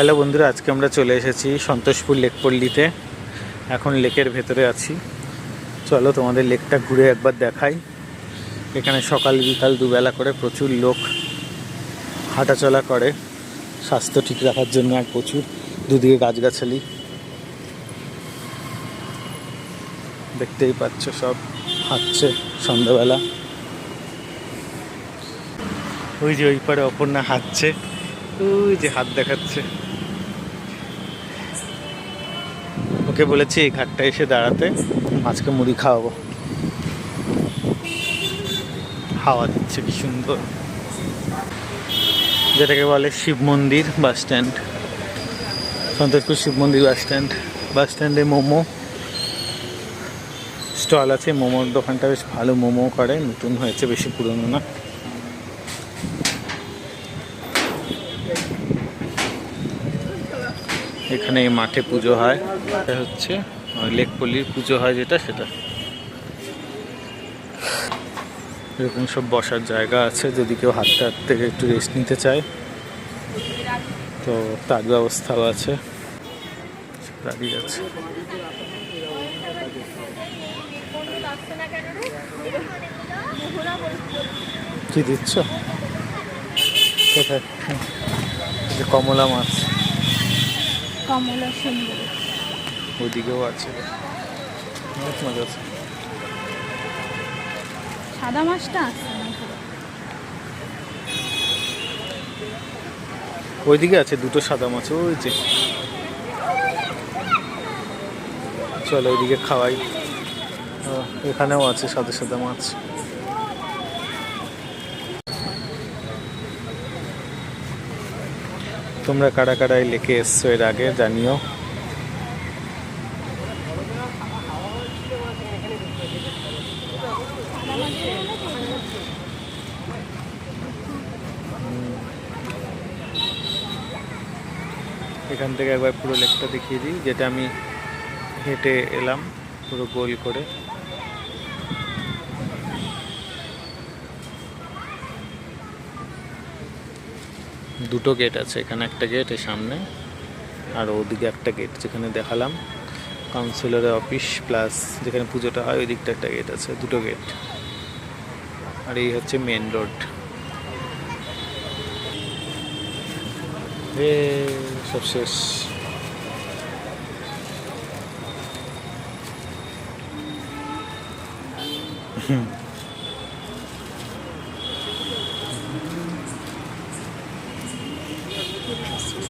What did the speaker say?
Hello বন্ধুরা, আজকে আমরা চলে এসেছি সন্তোষপুর লেকপল্লীতে। এখন লেকের ভেতরে আছি। চলো তোমাদের লেকটা ঘুরে একবার দেখাই। এখানে সকাল বিকাল দুবেলা করে প্রচুর লোক হাঁটাচলা করে স্বাস্থ্য ঠিক রাখার জন্য, আর প্রচুর দুদিকে গাছগাছালি দেখতেই পাচ্ছ, সব হাঁটছে সন্ধ্যাবেলা। ওই যে ওই পারে অপর্ণা হাঁটছে, ওই যে হাত দেখাচ্ছে। ওকে বলেছি এই ঘাটটা এসে দাঁড়াতে, মাছকে মুড়ি খাওয়াবো। হাওয়া দিচ্ছে কি সুন্দর, যেটাকে বলে শিব মন্দির বাস স্ট্যান্ড। সন্তোষপুর শিব মন্দির বাস স্ট্যান্ড। বাস স্ট্যান্ডে মোমো স্টল আছে। মোমোর দোকানটা বেশ ভালো মোমো করে, নতুন হয়েছে, বেশি পুরনো না। এখানে এই মাঠে পুজো হয়, এটা হচ্ছে লেকপল্লীর পুজো হয় যেটা, সেটা। এরকম সব বসার জায়গা আছে, যদি কেউ হাঁটতে হাঁটতে একটু রেস্ট নিতে চায় তো তার ব্যবস্থাও আছে। দাঁড়িয়ে আছে। কি দিচ্ছ কোথায়? কমলা মাছ, কমলা সুন্দর, ওইদিকেও আছে। মজা আছে। সাদা মাছটা আছে ওইদিকে আছে দুটো সাদা মাছ, ওই যে। চলো ওইদিকে খাওয়াই। এখানেও আছে সাদা সাদা মাছ। তোমরা কারা কারা লেকে এসছো এর আগে জানিও। এখান থেকে একবার পুরো লেকটা দেখিয়ে দিই, যেটা আমি হেঁটে এলাম পুরো গোল করে। দুটো গেট আছে, এখানে একটা গেট এর সামনে, আর ওদিকে একটা গেট যেখানে দেখালাম কাউন্সিলরের অফিস প্লাস যেখানে পুজোটা হয়, ওই দিকটা একটা গেট আছে, দুটো গেট। আর এই হচ্ছে মেন রোড। সব শেষ।